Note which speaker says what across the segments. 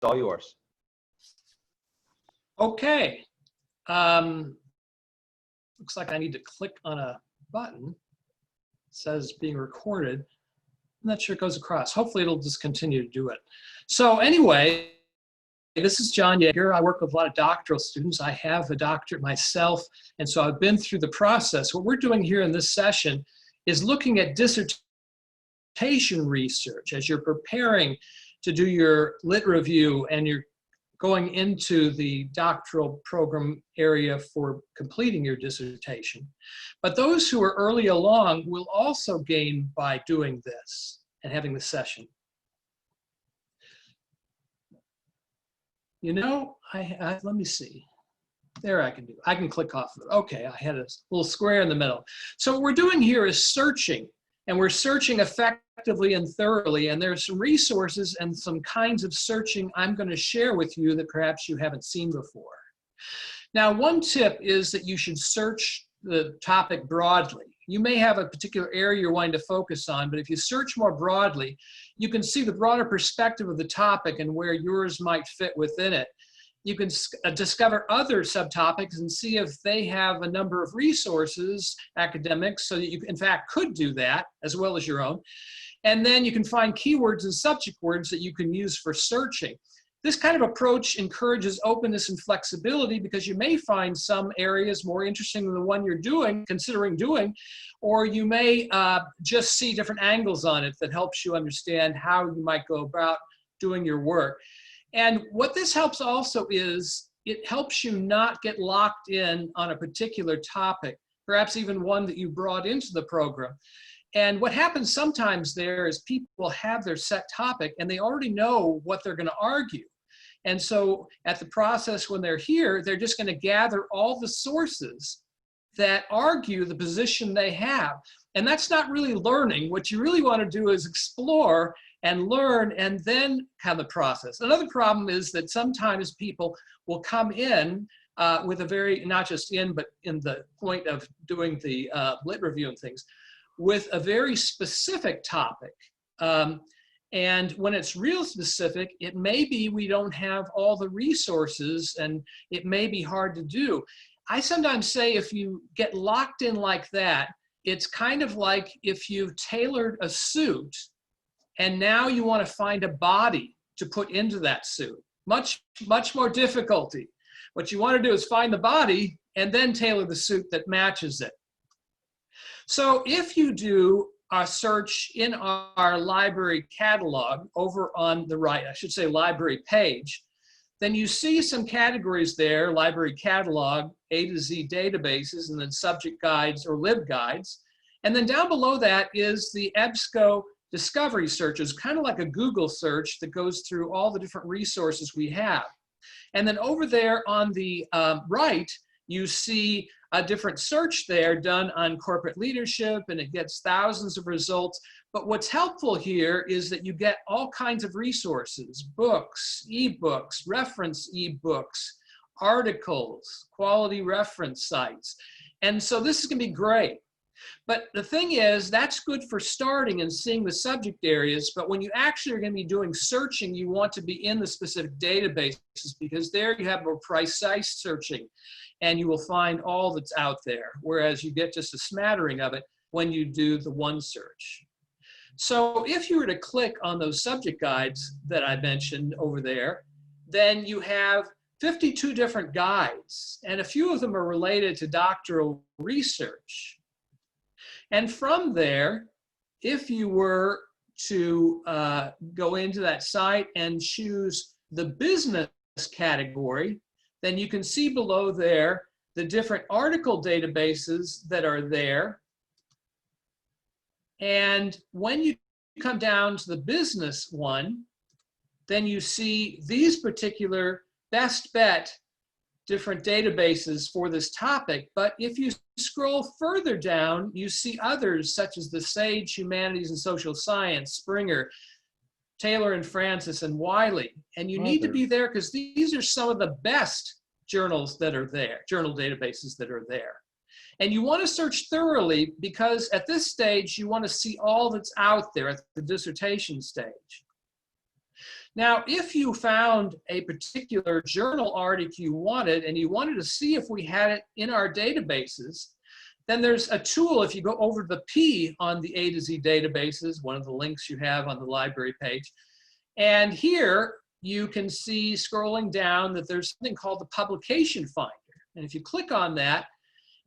Speaker 1: all yours.
Speaker 2: Okay. Looks like I need to click on a button. It says being recorded. I'm not sure it goes across. Hopefully it'll just continue to do it. So anyway, this is John Jaeger. I work with a lot of doctoral students. I have a doctorate myself, and so I've been through the process. What we're doing here in this session is looking at dissertation research as you're preparing to do your lit review and you're going into the doctoral program area for completing your dissertation. But those who are early along will also gain by doing this and having the session. You know, let me see. There I can click off of it. Okay, I had a little square in the middle. So what we're doing here is searching, and we're searching effectively and thoroughly, and there's some resources and some kinds of searching I'm going to share with you that perhaps you haven't seen before. Now, one tip is that you should search the topic broadly. You may have a particular area you're wanting to focus on, but if you search more broadly, you can see the broader perspective of the topic and where yours might fit within it. You can discover other subtopics and see if they have a number of resources, academics, so that you in fact could do that as well as your own. And then you can find keywords and subject words that you can use for searching. This kind of approach encourages openness and flexibility because you may find some areas more interesting than the one you're considering doing, or you may just see different angles on it that helps you understand how you might go about doing your work. And what this helps also is it helps you not get locked in on a particular topic, perhaps even one that you brought into the program. And what happens sometimes there is people have their set topic and they already know what they're going to argue. And so at the process when they're here, they're just going to gather all the sources that argue the position they have. And that's not really learning. What you really want to do is explore and learn and then have the process. Another problem is that sometimes people will come in with a very, not just in, but in the point of doing the lit review and things, with a very specific topic. And when it's real specific, it may be we don't have all the resources and it may be hard to do. I sometimes say if you get locked in like that, it's kind of like if you've tailored a suit and now you want to find a body to put into that suit. Much more difficulty. What you want to do is find the body and then tailor the suit that matches it. So if you do a search in our library catalog over on the right, I should say library page, then you see some categories there, library catalog, A to Z databases, and then subject guides or libguides. And then down below that is the EBSCO discovery searches, kind of like a Google search that goes through all the different resources we have. And then over there on the right, you see a different search there done on corporate leadership, and it gets thousands of results. But what's helpful here is that you get all kinds of resources, books, ebooks, reference ebooks, articles, quality reference sites. And so this is going to be great. But the thing is, that's good for starting and seeing the subject areas, but when you actually are going to be doing searching, you want to be in the specific databases because there you have more precise searching and you will find all that's out there, whereas you get just a smattering of it when you do the one search. So if you were to click on those subject guides that I mentioned over there, then you have 52 different guides, and a few of them are related to doctoral research. And from there, if you were to go into that site and choose the business category, then you can see below there the different article databases that are there. And when you come down to the business one, then you see these particular best bet different databases for this topic. But if you scroll further down, you see others such as the Sage Humanities and Social Science, Springer, Taylor and Francis, and Wiley. And you need to be there because these are some of the best journals that are there, journal databases that are there. And you want to search thoroughly because at this stage, you want to see all that's out there at the dissertation stage. Now, if you found a particular journal article you wanted and you wanted to see if we had it in our databases, then there's a tool. If you go over to the P on the A to Z databases, one of the links you have on the library page, and here you can see scrolling down that there's something called the Publication Finder. And if you click on that,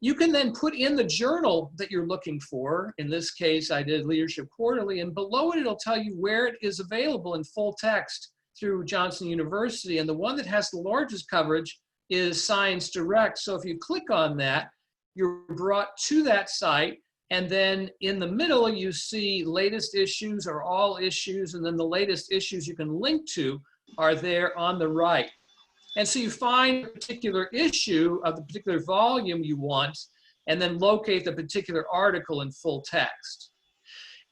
Speaker 2: you can then put in the journal that you're looking for. In this case, I did Leadership Quarterly, and below it, it'll tell you where it is available in full text through Johnson University. And the one that has the largest coverage is Science Direct. So if you click on that, you're brought to that site. And then in the middle, you see latest issues or all issues. And then the latest issues you can link to are there on the right. And so you find a particular issue of the particular volume you want, and then locate the particular article in full text.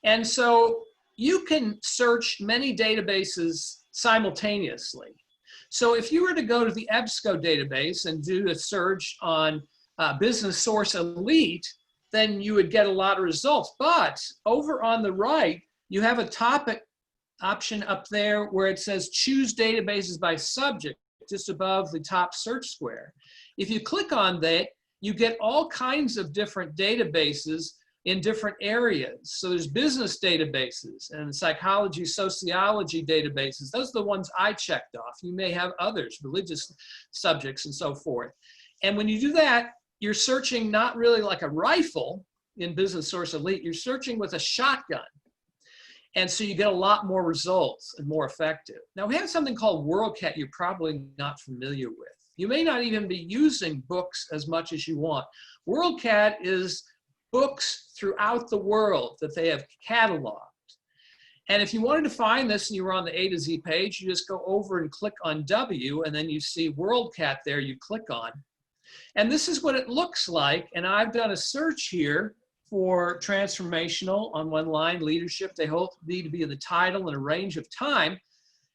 Speaker 2: And so you can search many databases simultaneously. So if you were to go to the EBSCO database and do a search on Business Source Elite, then you would get a lot of results. But over on the right, you have a topic option up there where it says choose databases by subject, just above the top search square. If you click on that, you get all kinds of different databases in different areas. So there's business databases and psychology, sociology databases. Those are the ones I checked off. You may have others, religious subjects and so forth. And when you do that, you're searching not really like a rifle in Business Source Elite, you're searching with a shotgun. And so you get a lot more results and more effective. Now we have something called WorldCat you're probably not familiar with. You may not even be using books as much as you want. WorldCat is books throughout the world that they have cataloged. And if you wanted to find this and you were on the A to Z page, you just go over and click on W, and then you see WorldCat there, you click on. And this is what it looks like. And I've done a search here for transformational on one line, leadership. They hope need to be in the title and a range of time.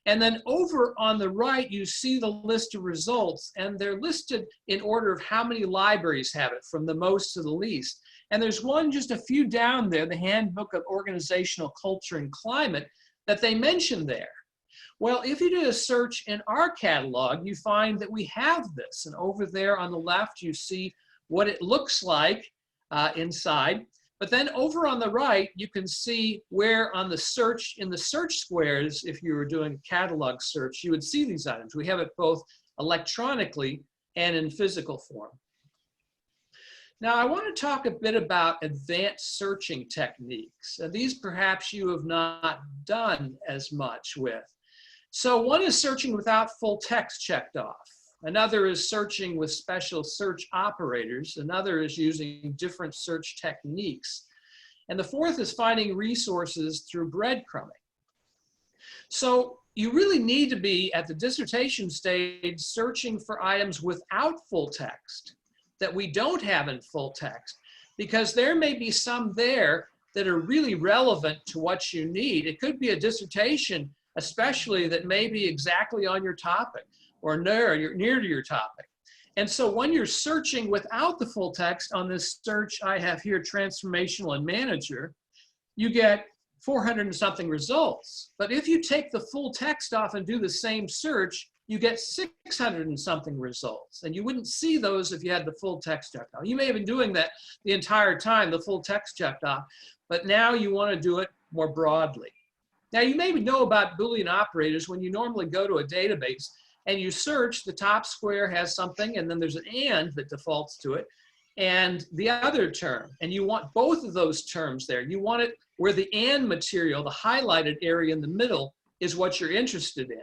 Speaker 2: And then over on the right, you see the list of results, and they're listed in order of how many libraries have it, from the most to the least. And there's one just a few down there, the Handbook of Organizational Culture and Climate, that they mention there. Well, if you do a search in our catalog, you find that we have this. And over there on the left, you see what it looks like inside. But then over on the right, you can see where on the search, in the search squares, if you were doing a catalog search, you would see these items. We have it both electronically and in physical form. Now, I want to talk a bit about advanced searching techniques. These perhaps you have not done as much with. So one is searching without full text checked off. Another is searching with special search operators. Another is using different search techniques. And the fourth is finding resources through breadcrumbing. So you really need to be at the dissertation stage searching for items without full text that we don't have in full text, because there may be some there that are really relevant to what you need. It could be a dissertation, especially, that may be exactly on your topic or near to your topic. And so when you're searching without the full text on this search I have here, transformational and manager, you get 400 and something results. But if you take the full text off and do the same search, you get 600 and something results. And you wouldn't see those if you had the full text checked off. You may have been doing that the entire time, the full text checked off, but now you want to do it more broadly. Now you may know about Boolean operators. When you normally go to a database and you search, the top square has something, and then there's an and that defaults to it, and the other term. And you want both of those terms there. You want it where the and material, the highlighted area in the middle, is what you're interested in.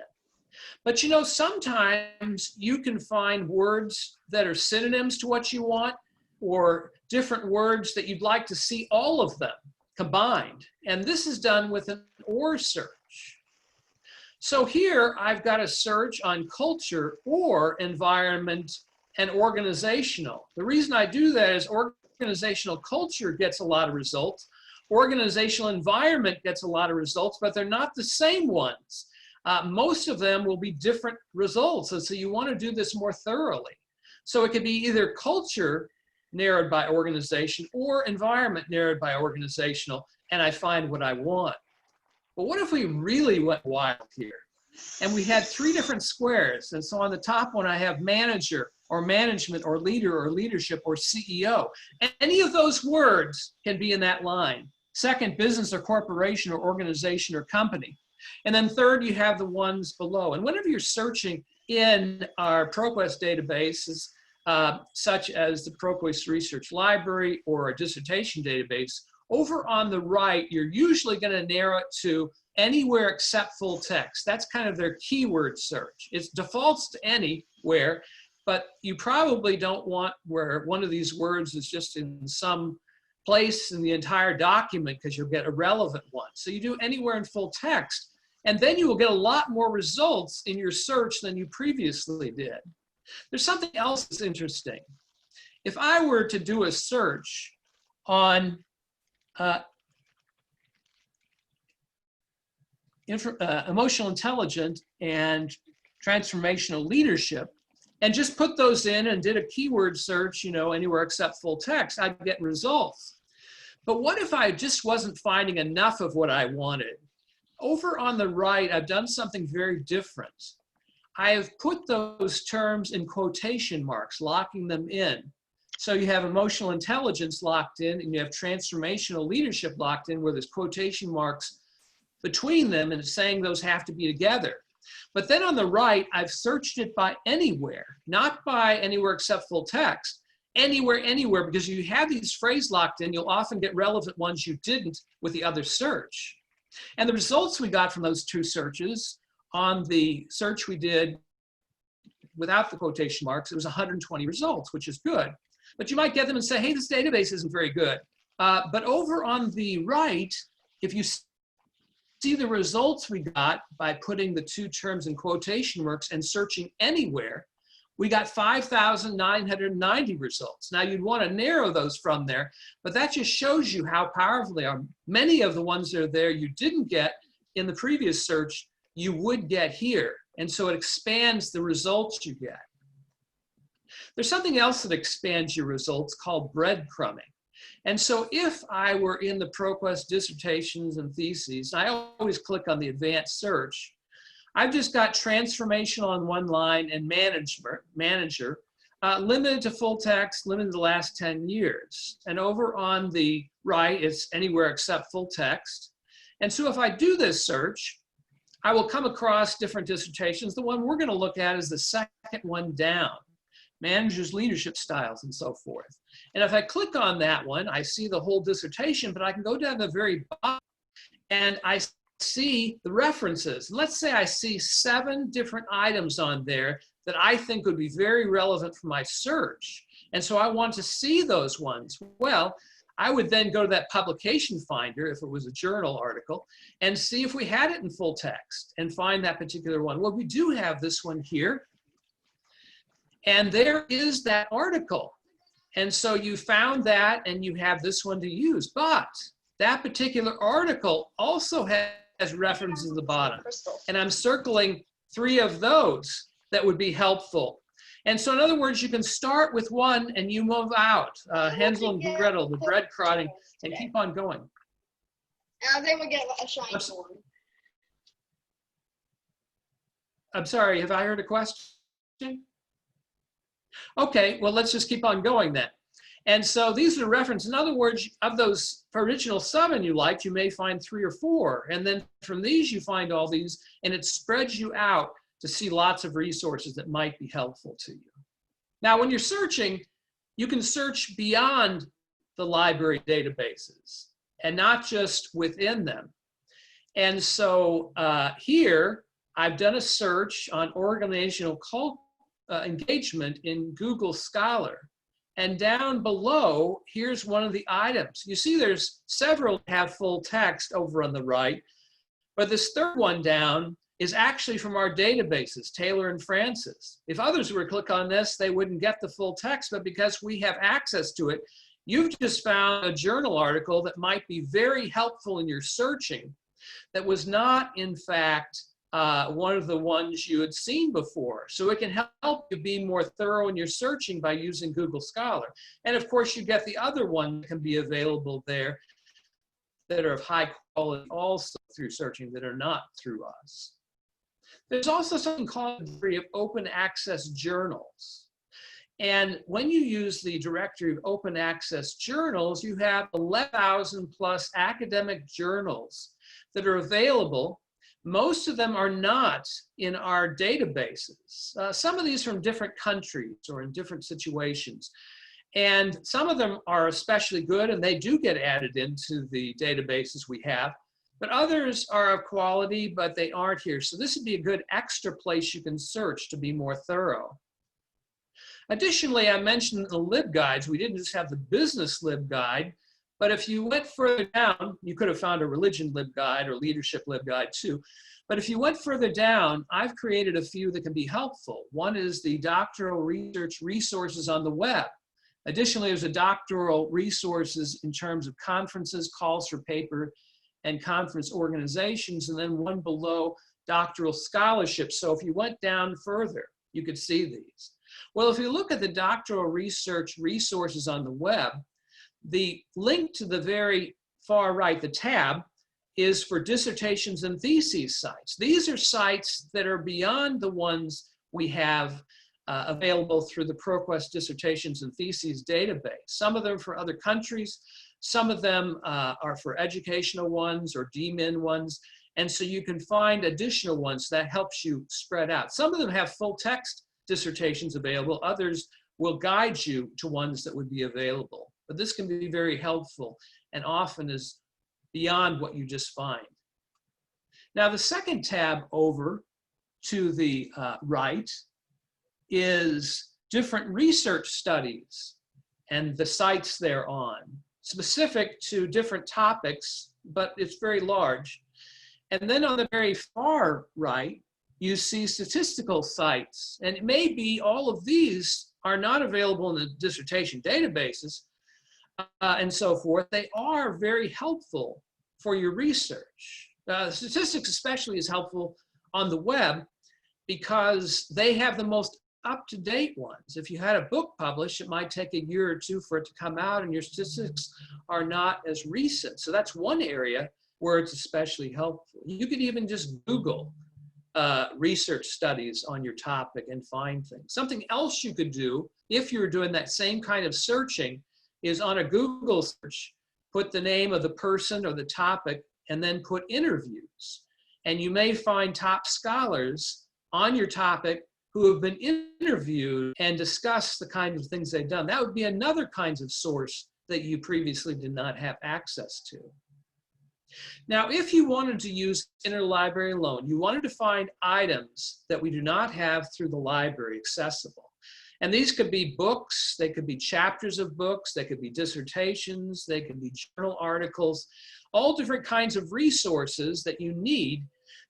Speaker 2: But you know, sometimes you can find words that are synonyms to what you want, or different words that you'd like to see all of them combined. And this is done with an OR search. So here I've got a search on culture or environment and organizational. The reason I do that is organizational culture gets a lot of results. Organizational environment gets a lot of results, but they're not the same ones. Most of them will be different results. And so you want to do this more thoroughly. So it could be either culture narrowed by organization or environment narrowed by organizational, and I find what I want. But what if we really went wild here? And we had 3 different squares. And so on the top one, I have manager or management or leader or leadership or CEO. Any of those words can be in that line. Second, business or corporation or organization or company. And then third, you have the ones below. And whenever you're searching in our ProQuest databases, such as the ProQuest Research Library or a dissertation database, over on the right, you're usually going to narrow it to anywhere except full text. That's kind of their keyword search. It defaults to anywhere, but you probably don't want where one of these words is just in some place in the entire document because you'll get irrelevant ones. So you do anywhere in full text, and then you will get a lot more results in your search than you previously did. There's something else that's interesting. If I were to do a search on emotional intelligence and transformational leadership, and just put those in and did a keyword search, anywhere except full text, I'd get results. But what if I just wasn't finding enough of what I wanted? Over on the right, I've done something very different. I have put those terms in quotation marks, locking them in. So you have emotional intelligence locked in, and you have transformational leadership locked in, where there's quotation marks between them, and it's saying those have to be together. But then on the right, I've searched it by anywhere, not by anywhere except full text, anywhere, because you have these phrases locked in, you'll often get relevant ones you didn't with the other search. And the results we got from those 2 searches, on the search we did without the quotation marks, it was 120 results, which is good. But you might get them and say, hey, this database isn't very good. But over on the right, if you see the results we got by putting the 2 terms in quotation marks and searching anywhere, we got 5,990 results. Now you'd want to narrow those from there, but that just shows you how powerful they are. Many of the ones that are there you didn't get in the previous search, you would get here. And so it expands the results you get. There's something else that expands your results called breadcrumbing. And so if I were in the ProQuest dissertations and theses, I always click on the advanced search. I've just got transformational on one line and manager, limited to full text, limited to the last 10 years. And over on the right, it's anywhere except full text. And so if I do this search, I will come across different dissertations. The one we're going to look at is the second one down, managers' leadership styles and so forth. And if I click on that one, I see the whole dissertation, but I can go down to the very bottom and I see the references. Let's say I see 7 different items on there that I think would be very relevant for my search. And so I want to see those ones. Well, I would then go to that publication finder, if it was a journal article, and see if we had it in full text and find that particular one. Well, we do have this one here. And there is that article. And so you found that and you have this one to use. But that particular article also has references at the bottom. And I'm circling 3 of those that would be helpful. And so in other words, you can start with one and you move out. Hansel and Gretel, the breadcrumbing, and keep on going.
Speaker 1: And then we get a shiny one.
Speaker 2: I'm sorry, have I heard a question? Okay, well, let's just keep on going then. And so these are references. In other words, of those original 7 you liked, you may find 3 or 4. And then from these, you find all these, and it spreads you out to see lots of resources that might be helpful to you. Now, when you're searching, you can search beyond the library databases and not just within them. And so here, I've done a search on organizational engagement in Google Scholar. And down below, here's one of the items. You see there's several that have full text over on the right, but this third one down is actually from our databases, Taylor and Francis. If others were to click on this, they wouldn't get the full text, but because we have access to it, you've just found a journal article that might be very helpful in your searching that was not, in fact, one of the ones you had seen before. So it can help you be more thorough in your searching by using Google Scholar. And of course, you get the other one that can be available there that are of high quality also through searching that are not through us. There's also something called a directory of open access journals. And when you use the directory of open access journals, you have 11,000 plus academic journals that are available. Most of them are not in our databases. Some of these are from different countries or in different situations. And some of them are especially good and they do get added into the databases we have. But others are of quality, but they aren't here. So this would be a good extra place you can search to be more thorough. Additionally, I mentioned the LibGuides. We didn't just have the business LibGuide, but if you went further down, you could have found a religion LibGuide or leadership LibGuide too. But if you went further down, I've created a few that can be helpful. One is the doctoral research resources on the web. Additionally, there's a doctoral resources in terms of conferences, calls for paper, and conference organizations, and then one below doctoral scholarships. So if you went down further, you could see these. Well, if you look at the doctoral research resources on the web, the link to the very far right, the tab, is for dissertations and theses sites. These are sites that are beyond the ones we have available through the ProQuest Dissertations and Theses database. Some of them for other countries, some of them are for educational ones or DMin ones, and so you can find additional ones that helps you spread out. Some of them have full text dissertations available, others will guide you to ones that would be available. But this can be very helpful and often is beyond what you just find. Now the second tab over to the right is different research studies and the sites they're on, specific to different topics, but it's very large. And then on the very far right, you see statistical sites. And it may be all of these are not available in the dissertation databases and so forth. They are very helpful for your research. Statistics especially is helpful on the web because they have the most up-to-date ones. If you had a book published, it might take a year or two for it to come out and your statistics are not as recent. So that's one area where it's especially helpful. You could even just Google research studies on your topic and find things. Something else you could do if you're doing that same kind of searching is on a Google search, put the name of the person or the topic and then put interviews. And you may find top scholars on your topic who have been interviewed and discussed the kinds of things they've done. That would be another kind of source that you previously did not have access to. Now, if you wanted to use interlibrary loan, you wanted to find items that we do not have through the library accessible. And these could be books, they could be chapters of books, they could be dissertations, they could be journal articles, all different kinds of resources that you need.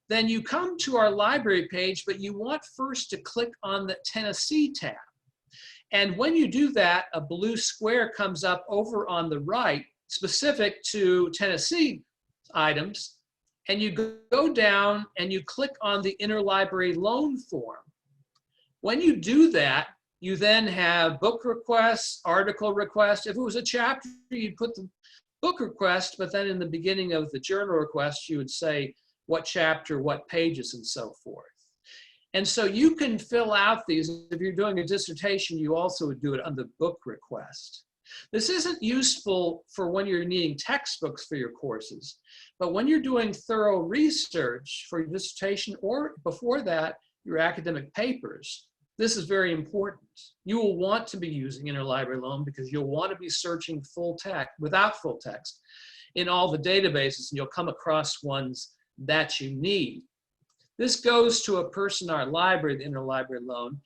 Speaker 2: Then you come to our library page, but you want first to click on the Tennessee tab. And when you do that, a blue square comes up over on the right, specific to Tennessee items, and you go down and you click on the interlibrary loan form. When you do that, you then have book requests, article requests. If it was a chapter, you'd put the book request, but then in the beginning of the journal request, you would say what chapter, what pages, and so forth. And so you can fill out these. If you're doing a dissertation, you also would do it on the book request. This isn't useful for when you're needing textbooks for your courses, but when you're doing thorough research for your dissertation or before that, your academic papers, this is very important. You will want to be using interlibrary loan because you'll want to be searching full text, without full text, in all the databases, and you'll come across ones that you need. This goes to a person in our library, the interlibrary loan,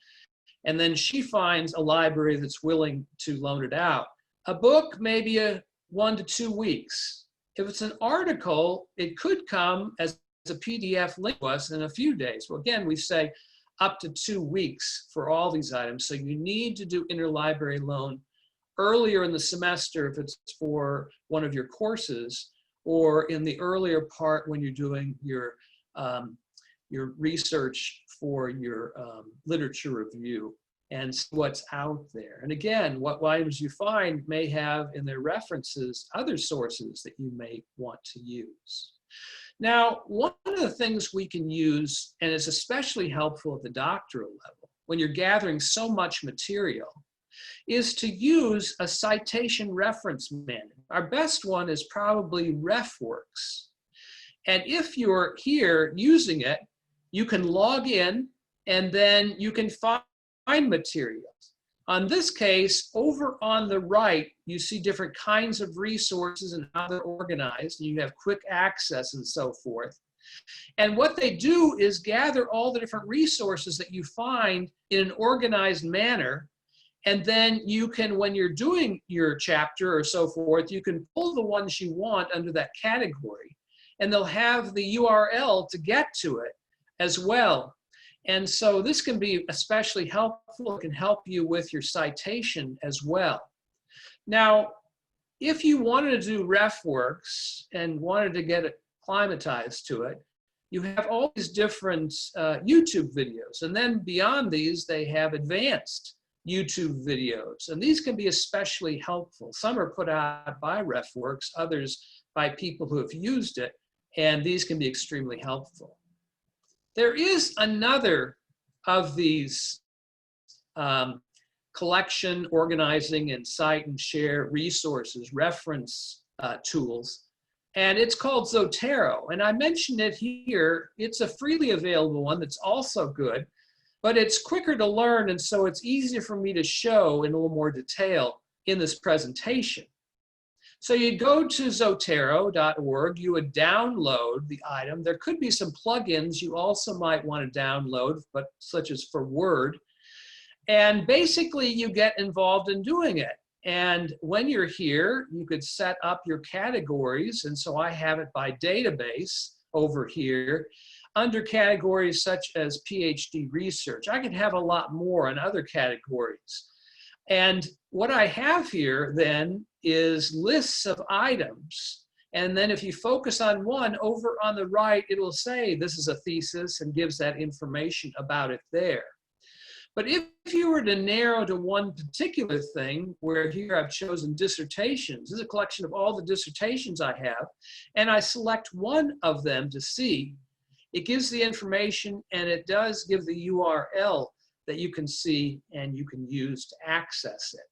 Speaker 2: and then she finds a library that's willing to loan it out. A book, maybe 1 to 2 weeks. If it's an article, it could come as a PDF link to us in a few days. Well, again, we say up to 2 weeks for all these items. So you need to do interlibrary loan earlier in the semester if it's for one of your courses, or in the earlier part when you're doing your research for your literature review and see what's out there. And again, what items you find may have in their references other sources that you may want to use. Now, one of the things we can use, and it's especially helpful at the doctoral level, when you're gathering so much material, is to use a citation reference manual. Our best one is probably RefWorks. And if you're here using it, you can log in and then you can find materials. On this case, over on the right, you see different kinds of resources and how they're organized. You have quick access and so forth. And what they do is gather all the different resources that you find in an organized manner. And then you can, when you're doing your chapter or so forth, you can pull the ones you want under that category. And they'll have the URL to get to it as well. And so this can be especially helpful. It can help you with your citation as well. Now, if you wanted to do RefWorks and wanted to get it acclimatized to it, you have all these different YouTube videos. And then beyond these, they have advanced YouTube videos. And these can be especially helpful. Some are put out by RefWorks, others by people who have used it. And these can be extremely helpful. There is another of these collection, organizing, and cite and share resources, reference tools, and it's called Zotero. And I mentioned it here. It's a freely available one that's also good, but it's quicker to learn, and so it's easier for me to show in a little more detail in this presentation. So you go to Zotero.org, you would download the item. There could be some plugins you also might want to download, but such as for Word. And basically you get involved in doing it. And when you're here, you could set up your categories. And so I have it by database over here under categories such as PhD research. I could have a lot more in other categories. And what I have here then is lists of items. And then if you focus on one, over on the right, it will say this is a thesis and gives that information about it there. But if you were to narrow to one particular thing, where here I've chosen dissertations, this is a collection of all the dissertations I have, and I select one of them to see, it gives the information and it does give the URL that you can see and you can use to access it.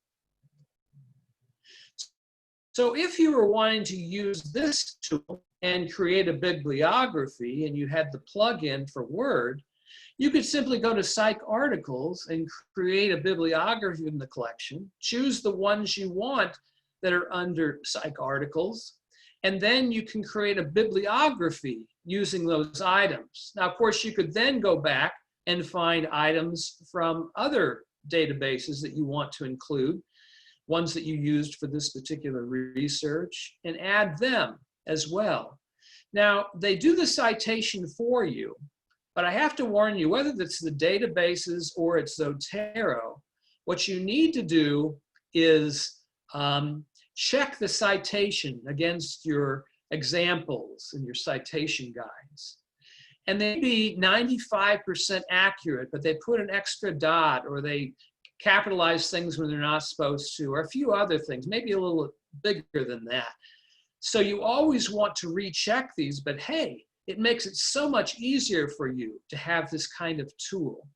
Speaker 2: So if you were wanting to use this tool and create a bibliography and you had the plugin for Word, you could simply go to PsycArticles and create a bibliography in the collection, choose the ones you want that are under PsycArticles, and then you can create a bibliography using those items. Now, of course, you could then go back and find items from other databases that you want to include, ones that you used for this particular research, and add them as well. Now, they do the citation for you, but I have to warn you, whether it's the databases or it's Zotero, what you need to do is check the citation against your examples and your citation guides. And they may be 95% accurate, but they put an extra dot or they capitalize things when they're not supposed to, or a few other things, maybe a little bigger than that. So you always want to recheck these, but hey, it makes it so much easier for you to have this kind of tool.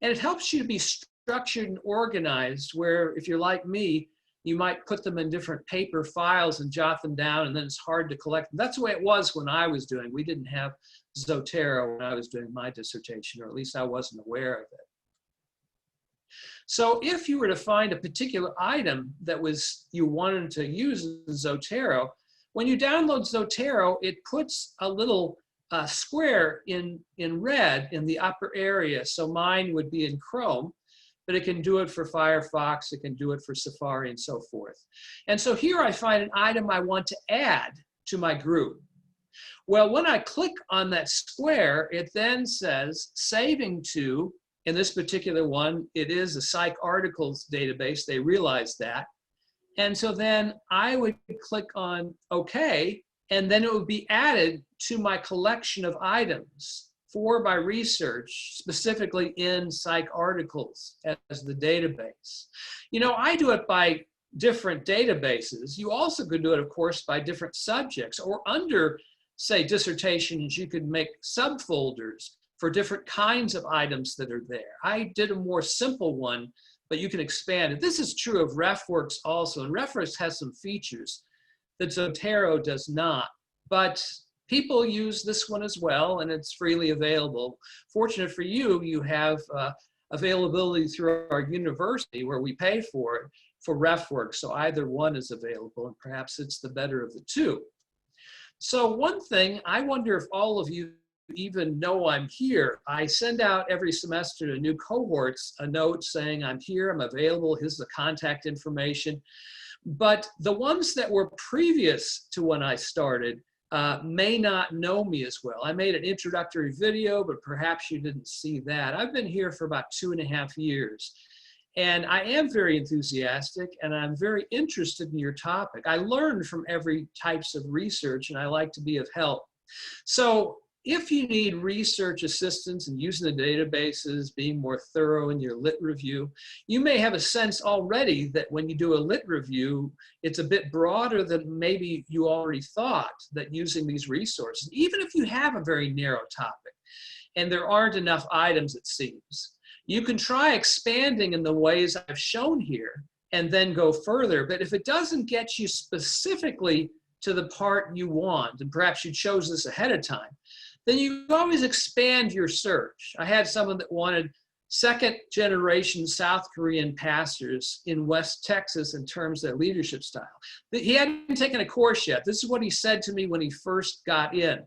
Speaker 2: And it helps you to be structured and organized, where if you're like me, you might put them in different paper files and jot them down, and then it's hard to collect them. That's the way it was when I was doing. We didn't have Zotero when I was doing my dissertation, or at least I wasn't aware of it. So if you were to find a particular item that you wanted to use in Zotero, when you download Zotero, it puts a little square in red in the upper area. So mine would be in Chrome, but it can do it for Firefox, it can do it for Safari, and so forth. And so here I find an item I want to add to my group. Well, when I click on that square, it then says saving to, in this particular one, it is a PsycArticles database. They realize that. And so then I would click on OK, and then it would be added to my collection of items for my research, specifically in PsycArticles as the database. You know, I do it by different databases. You also could do it, of course, by different subjects or under say, dissertations, you could make subfolders for different kinds of items that are there. I did a more simple one, but you can expand it. This is true of RefWorks also, and RefWorks has some features that Zotero does not, but people use this one as well, and it's freely available. Fortunate for you, you have availability through our university where we pay for it for RefWorks, so either one is available, and perhaps it's the better of the two. So one thing, I wonder if all of you even know I'm here. I send out every semester to new cohorts a note saying I'm here, I'm available, here's the contact information. But the ones that were previous to when I started may not know me as well. I made an introductory video, but perhaps you didn't see that. I've been here for about 2.5 years. And I am very enthusiastic, and I'm very interested in your topic. I learn from every types of research, and I like to be of help. So if you need research assistance in using the databases, being more thorough in your lit review, you may have a sense already that when you do a lit review, it's a bit broader than maybe you already thought, that using these resources, even if you have a very narrow topic and there aren't enough items, it seems. You can try expanding in the ways I've shown here and then go further. But if it doesn't get you specifically to the part you want, and perhaps you chose this ahead of time, then you always expand your search. I had someone that wanted second-generation South Korean pastors in West Texas in terms of their leadership style. He hadn't taken a course yet. This is what he said to me when he first got in.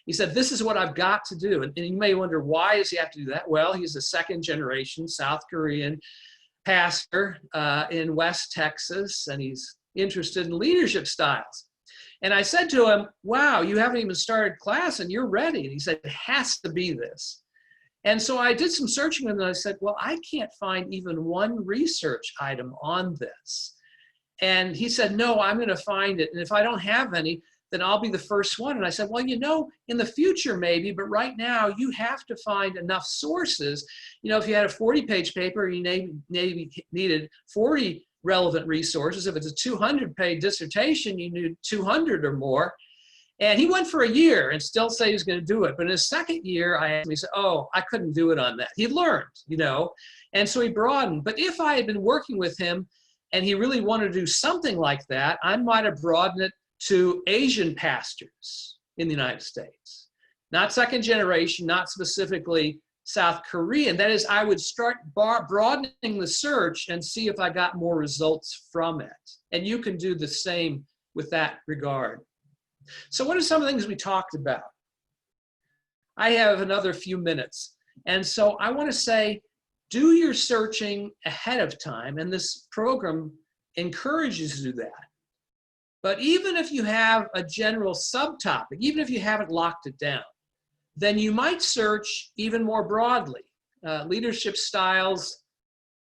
Speaker 2: He said, this is what I've got to do. And you may wonder, why does he have to do that? Well, he's a second-generation South Korean pastor in West Texas, and he's interested in leadership styles. And I said to him, wow, you haven't even started class and you're ready. And he said, it has to be this. And so I did some searching with him, and I said, well, I can't find even one research item on this. And he said, no, I'm going to find it. And if I don't have any, then I'll be the first one. And I said, well, you know, in the future maybe, but right now you have to find enough sources. You know, if you had a 40-page paper, you maybe needed 40 relevant resources. If it's a 200-page dissertation, you need 200 or more. And he went for a year and still said he was going to do it. But in his second year, I asked him, he said, oh, I couldn't do it on that. He learned, you know, and so he broadened. But if I had been working with him and he really wanted to do something like that, I might have broadened it to Asian pastors in the United States. Not second generation, not specifically South Korean. That is, I would start broadening the search and see if I got more results from it. And you can do the same with that regard. So what are some of the things we talked about? I have another few minutes. And so I want to say, do your searching ahead of time. And this program encourages you to do that. But even if you have a general subtopic, even if you haven't locked it down, then you might search even more broadly. Leadership styles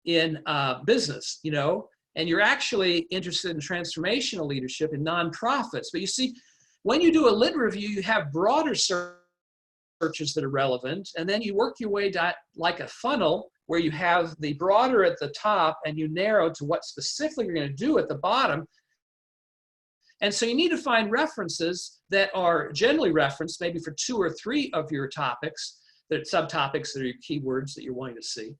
Speaker 2: in business, you know, and you're actually interested in transformational leadership in nonprofits. But you see, when you do a lit review, you have broader searches that are relevant, and then you work your way down like a funnel where you have the broader at the top and you narrow to what specifically you're going to do at the bottom. And so you need to find references that are generally referenced, maybe for 2 or 3 of your topics, that subtopics that are your keywords that you're wanting to see.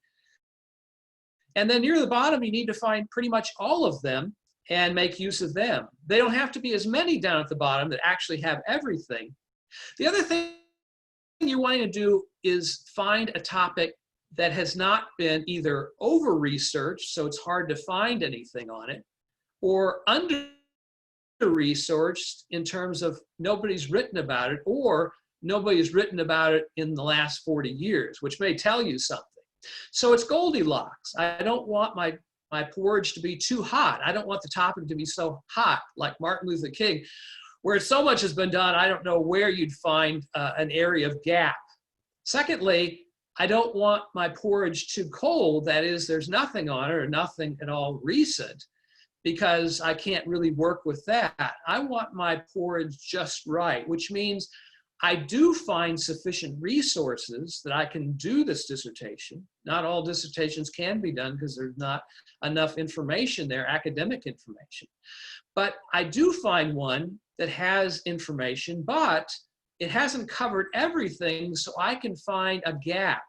Speaker 2: And then near the bottom, you need to find pretty much all of them and make use of them. They don't have to be as many down at the bottom that actually have everything. The other thing you're wanting to do is find a topic that has not been either over-researched, so it's hard to find anything on it, or under-researched in terms of nobody's written about it, or nobody's written about it in the last 40 years, which may tell you something. So it's Goldilocks. I don't want my porridge to be too hot. I don't want the topic to be so hot like Martin Luther King, where so much has been done, I don't know where you'd find an area of gap. Secondly, I don't want my porridge too cold. That is, there's nothing on it or nothing at all recent, because I can't really work with that. I want my porridge just right, which means I do find sufficient resources that I can do this dissertation. Not all dissertations can be done because there's not enough information there, academic information. But I do find one that has information, but it hasn't covered everything, so I can find a gap.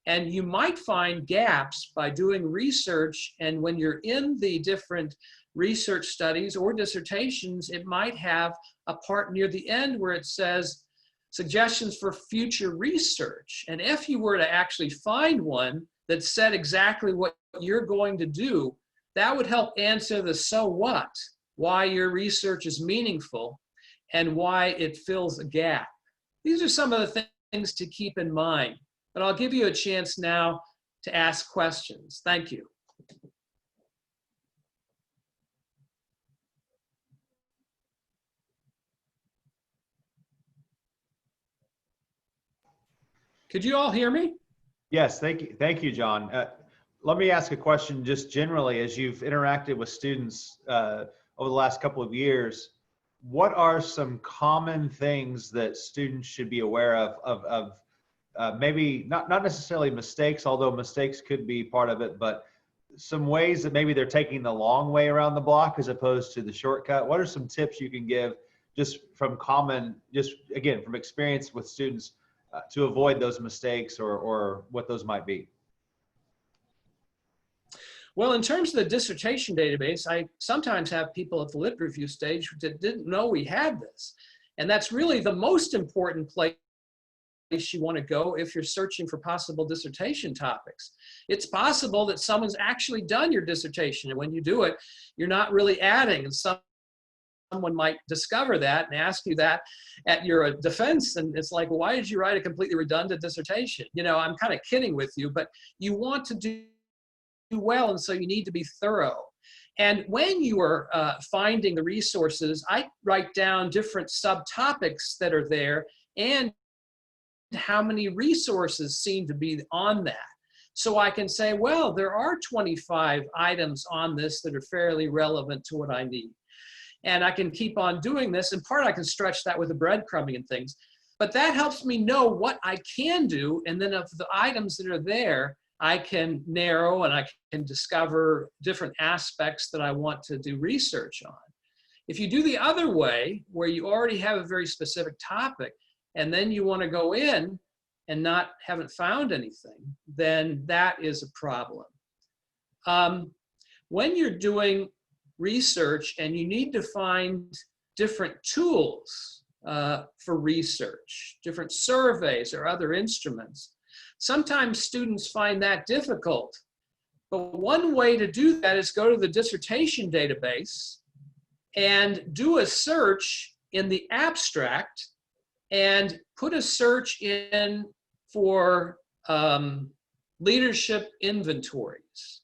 Speaker 2: And you might find gaps by doing research, and when you're in the different research studies or dissertations, it might have a part near the end where it says suggestions for future research. And if you were to actually find one that said exactly what you're going to do, that would help answer the so what, why your research is meaningful and why it fills a gap. These are some of the things to keep in mind, but I'll give you a chance now to ask questions. Thank you. Could you all hear me?
Speaker 3: Yes, thank you, John. Let me ask a question just generally, as you've interacted with students over the last couple of years, what are some common things that students should be aware of maybe not necessarily mistakes, although mistakes could be part of it, but some ways that maybe they're taking the long way around the block as opposed to the shortcut? What are some tips you can give just from again, from experience with students to avoid those mistakes or what those might be?
Speaker 2: Well, in terms of the dissertation database, I sometimes have people at the lit review stage that didn't know we had this. And that's really the most important place you want to go if you're searching for possible dissertation topics. It's possible that someone's actually done your dissertation, and when you do it, you're not really adding, and someone might discover that and ask you that at your defense, and it's like, well, why did you write a completely redundant dissertation? You know, I'm kind of kidding with you, but you want to do well, and so you need to be thorough. And when you are finding the resources, I write down different subtopics that are there and how many resources seem to be on that. So I can say, well, there are 25 items on this that are fairly relevant to what I need. And I can keep on doing this. In part, I can stretch that with the breadcrumbing and things. But that helps me know what I can do. And then of the items that are there, I can narrow and I can discover different aspects that I want to do research on. If you do the other way, where you already have a very specific topic, and then you want to go in and haven't found anything, then that is a problem. When you're doing research and you need to find different tools for research, different surveys or other instruments, sometimes students find that difficult. But one way to do that is go to the dissertation database and do a search in the abstract and put a search in for leadership inventories.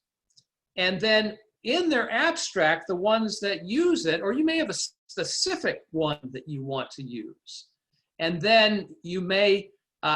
Speaker 2: And then in their abstract, the ones that use it, or you may have a specific one that you want to use. And then you may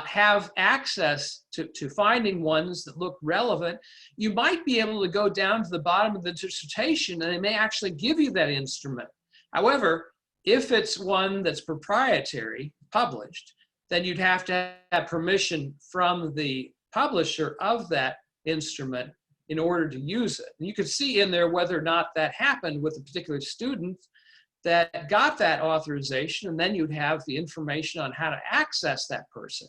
Speaker 2: have access to finding ones that look relevant. You might be able to go down to the bottom of the dissertation and they may actually give you that instrument. However, if it's one that's proprietary, published, then you'd have to have permission from the publisher of that instrument in order to use it. And you can see in there whether or not that happened with a particular student that got that authorization, and then you'd have the information on how to access that person.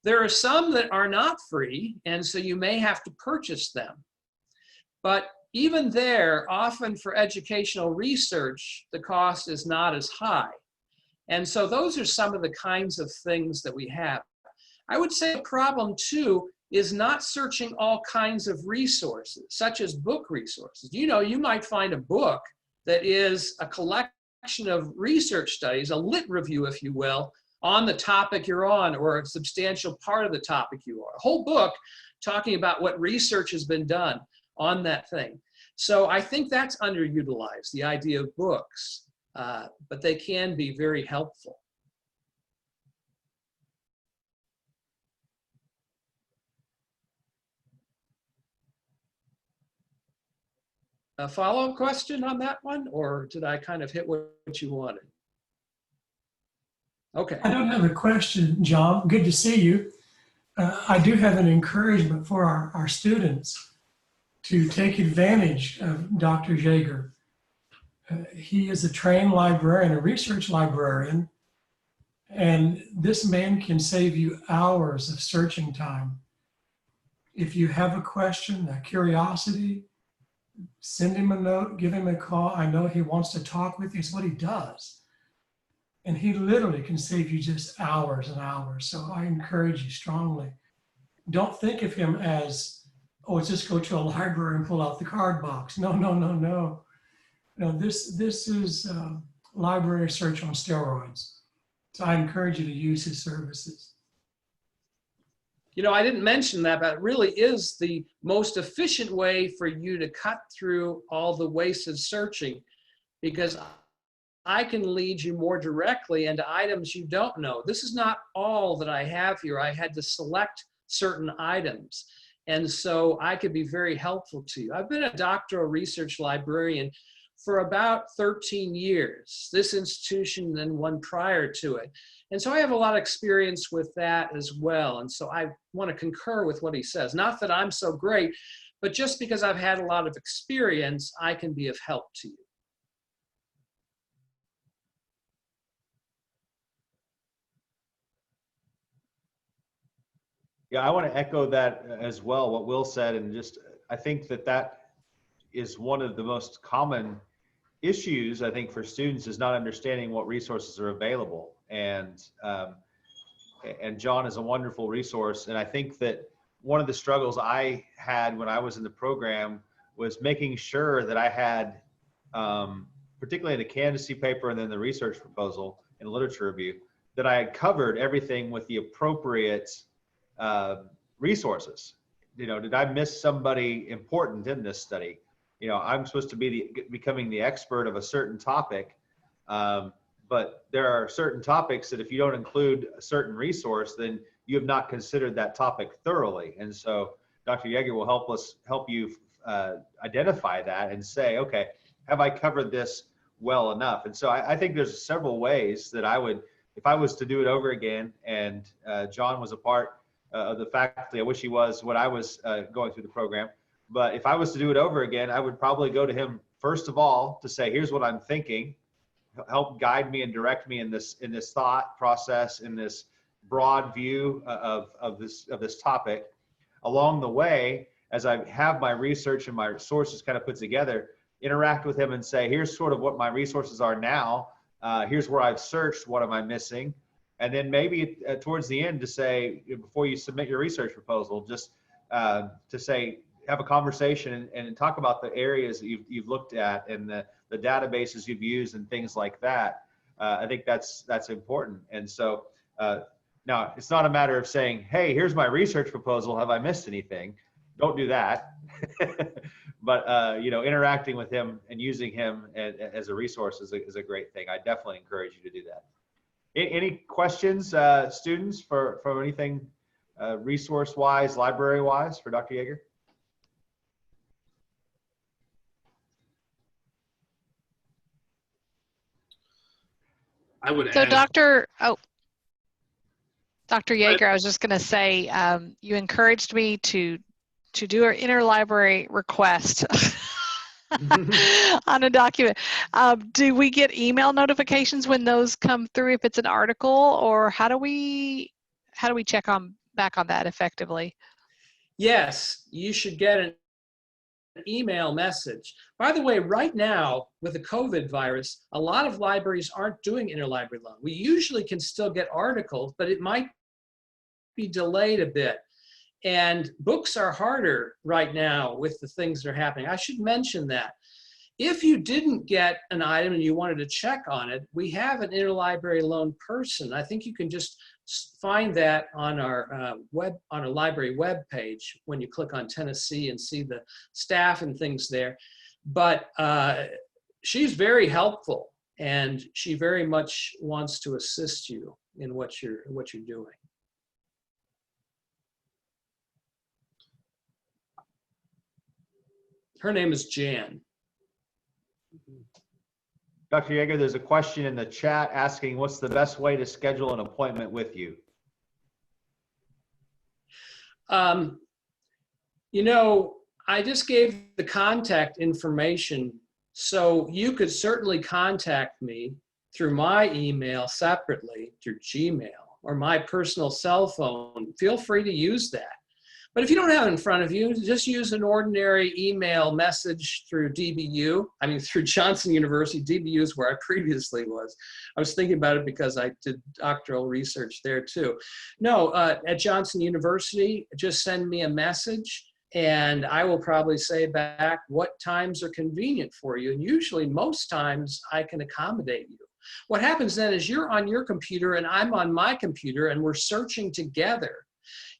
Speaker 2: There are some that are not free, and so you may have to purchase them. But even there, often for educational research, the cost is not as high. And so those are some of the kinds of things that we have. I would say a problem too is not searching all kinds of resources, such as book resources. You know, you might find a book that is a collection of research studies, a lit review, if you will, on the topic you're on, or a substantial part of the topic you are. A whole book talking about what research has been done on that thing. So I think that's underutilized, the idea of books, but they can be very helpful. A follow-up question on that one, or did I kind of hit what you wanted? Okay.
Speaker 4: I don't have a question, John. Good to see you. I do have an encouragement for our students to take advantage of Dr. Jaeger. He is a trained librarian, a research librarian, and this man can save you hours of searching time. If you have a question, a curiosity, send him a note, give him a call. I know he wants to talk with you. It's what he does. And he literally can save you just hours and hours. So I encourage you strongly. Don't think of him as, oh, just go to a library and pull out the card box. No, no, no, no. No, this is library search on steroids. So I encourage you to use his services.
Speaker 2: You know, I didn't mention that, but it really is the most efficient way for you to cut through all the wasted searching, because I can lead you more directly into items you don't know. This is not all that I have here. I had to select certain items. And so I could be very helpful to you. I've been a doctoral research librarian for about 13 years, this institution and one prior to it. And so I have a lot of experience with that as well. And so I want to concur with what he says. Not that I'm so great, but just because I've had a lot of experience, I can be of help to you.
Speaker 3: Yeah, I want to echo that as well, what Will said, and just, I think that is one of the most common issues, I think, for students, is not understanding what resources are available. And John is a wonderful resource. And I think that one of the struggles I had when I was in the program was making sure that I had, particularly in the candidacy paper and then the research proposal and literature review, that I had covered everything with the appropriate resources. You know, did I miss somebody important in this study? You know, I'm supposed to be becoming the expert of a certain topic, but there are certain topics that if you don't include a certain resource, then you have not considered that topic thoroughly. And so Dr. Jaeger will help you identify that and say, okay, have I covered this well enough? And so I think there's several ways that I would, if I was to do it over again, and John was a part of the faculty, I wish he was when I was going through the program. But if I was to do it over again, I would probably go to him first of all to say, here's what I'm thinking, help guide me and direct me in this thought process, in this broad view of this topic. Along the way, as I have my research and my sources kind of put together, interact with him and say, here's sort of what my resources are now. Here's where I've searched, what am I missing? And then maybe towards the end to say, before you submit your research proposal, just to say, have a conversation and talk about the areas that you've looked at and the databases you've used and things like that. I think that's important. And so now it's not a matter of saying, hey, here's my research proposal, have I missed anything? Don't do that. But you know, interacting with him and using him as a resource is a great thing. I definitely encourage you to do that. Any questions, students, for anything resource-wise, library-wise for Dr. Jaeger?
Speaker 5: I would
Speaker 6: So
Speaker 5: add,
Speaker 6: Dr. Jaeger, I was just going to say, you encouraged me to do an interlibrary request on a document. Do we get email notifications when those come through if it's an article, or how do we check back on that effectively?
Speaker 2: Yes, you should get an email message. By the way, right now with the COVID virus, a lot of libraries aren't doing interlibrary loan. We usually can still get articles, but it might be delayed a bit. And books are harder right now with the things that are happening. I should mention that. If you didn't get an item and you wanted to check on it, we have an interlibrary loan person. I think you can just find that on our on our library webpage when you click on Tennessee and see the staff and things there. But she's very helpful, and she very much wants to assist you in what you're doing. Her name is Jan.
Speaker 3: Dr. Jaeger, there's a question in the chat asking, what's the best way to schedule an appointment with you?
Speaker 2: You know, I just gave the contact information So you could certainly contact me through my email separately, through Gmail, or my personal cell phone. Feel free to use that. But if you don't have it in front of you, just use an ordinary email message through DBU. I mean, through Johnson University. DBU is where I previously was. I was thinking about it because I did doctoral research there too. No, at Johnson University, just send me a message and I will probably say back what times are convenient for you. And usually, most times, I can accommodate you. What happens then is you're on your computer and I'm on my computer and we're searching together.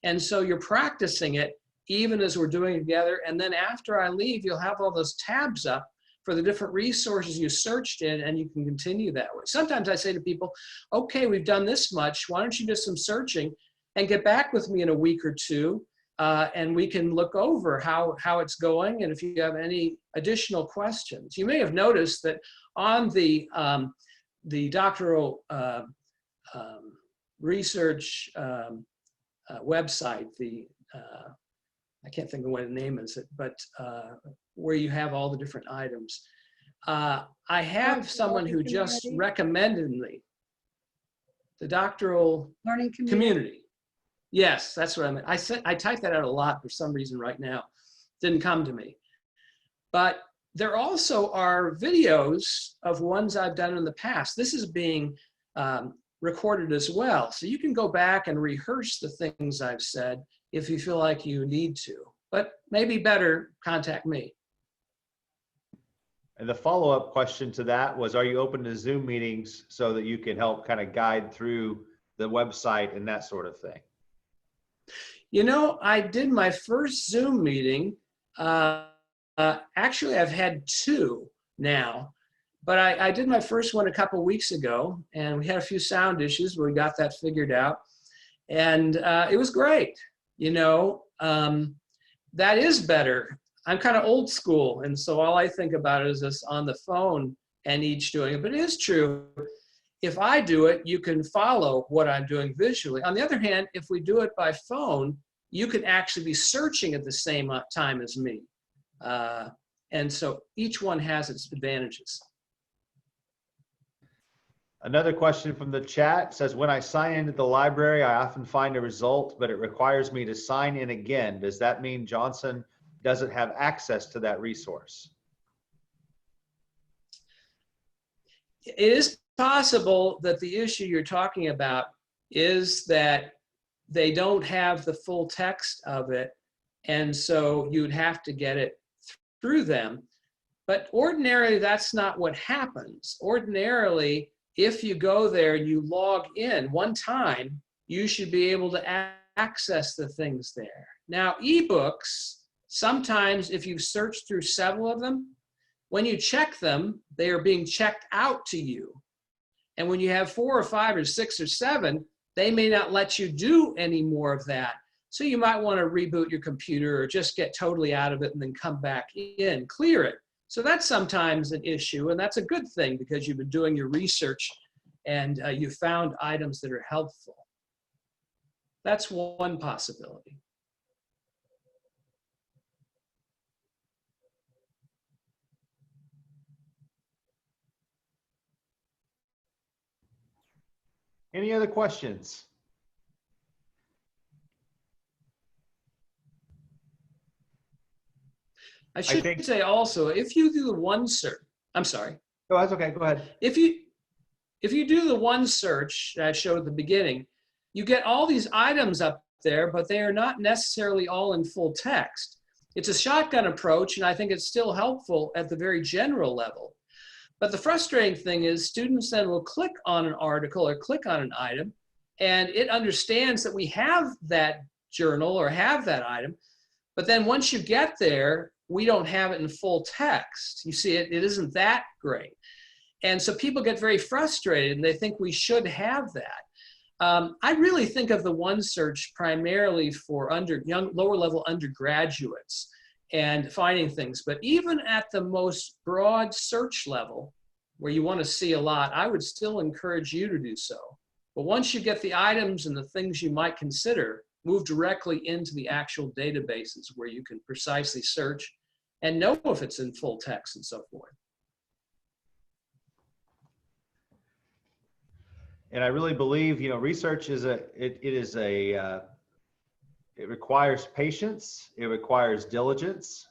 Speaker 2: And so you're practicing it even as we're doing it together. And then after I leave, you'll have all those tabs up for the different resources you searched in, and you can continue that way. Sometimes I say to people, okay, we've done this much. Why don't you do some searching and get back with me in a week or two, and we can look over how it's going and if you have any additional questions. You may have noticed that on the doctoral research website, I can't think of what the name is, but where you have all the different items. I have someone who just recommended me the doctoral
Speaker 5: Learning
Speaker 2: community. Yes, that's what I meant. I typed that out a lot for some reason right now. Didn't come to me. But there also are videos of ones I've done in the past. This is being recorded as well. So you can go back and rehearse the things I've said if you feel like you need to. But maybe better, contact me.
Speaker 3: And the follow-up question to that was, are you open to Zoom meetings so that you can help kind of guide through the website and that sort of thing?
Speaker 2: You know, I did my first Zoom meeting. Actually, I've had two now. But I did my first one a couple weeks ago, and we had a few sound issues, but we got that figured out. And it was great. You know, that is better. I'm kind of old school, and so all I think about is this on the phone and each doing it. But it is true. If I do it, you can follow what I'm doing visually. On the other hand, if we do it by phone, you can actually be searching at the same time as me. And so each one has its advantages.
Speaker 3: Another question from the chat says, when I sign into the library, I often find a result, but it requires me to sign in again. Does that mean Johnson doesn't have access to that resource?
Speaker 2: It is possible that the issue you're talking about is that they don't have the full text of it, and so you'd have to get it through them. But ordinarily, that's not what happens. Ordinarily, if you go there and you log in one time, you should be able to access the things there. Now, ebooks, sometimes if you've searched through several of them, when you check them, they are being checked out to you. And when you have 4 or 5 or 6 or 7, they may not let you do any more of that. So you might want to reboot your computer or just get totally out of it and then come back in, clear it. So that's sometimes an issue, and that's a good thing because you've been doing your research and you found items that are helpful. That's one possibility.
Speaker 3: Any other questions?
Speaker 2: I should say also, if you do the one search, I'm sorry.
Speaker 3: Oh, that's okay. Go ahead.
Speaker 2: If you do the one search that I showed at the beginning, you get all these items up there, but they are not necessarily all in full text. It's a shotgun approach, and I think it's still helpful at the very general level. But the frustrating thing is students then will click on an article or click on an item, and it understands that we have that journal or have that item. But then once you get there, we don't have it in full text. You see, it isn't that great. And so people get very frustrated and they think we should have that. I really think of the one search primarily for lower level undergraduates and finding things. But even at the most broad search level, where you want to see a lot, I would still encourage you to do so. But once you get the items and the things you might consider, move directly into the actual databases where you can precisely search and know if it's in full text and so forth.
Speaker 3: And I really believe, research is it requires patience. It requires diligence.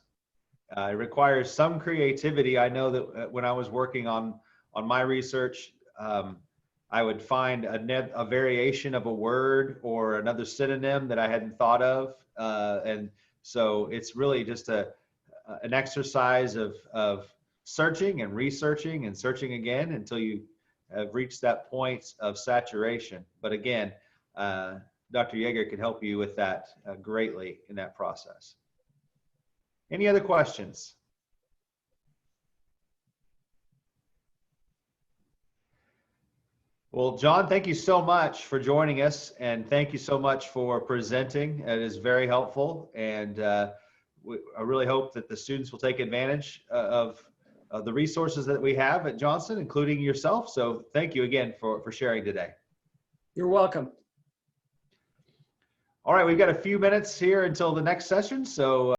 Speaker 3: It requires some creativity. I know that when I was working on my research, I would find a variation of a word or another synonym that I hadn't thought of. And so it's really just an exercise of searching and researching and searching again until you have reached that point of saturation. But again, Dr. Jaeger can help you with that greatly in that process. Any other questions? Well, John, thank you so much for joining us, and thank you so much for presenting. It is very helpful, and I really hope that the students will take advantage of the resources that we have at Johnson, including yourself. So thank you again for sharing today.
Speaker 2: You're welcome.
Speaker 3: All right, we've got a few minutes here until the next session, so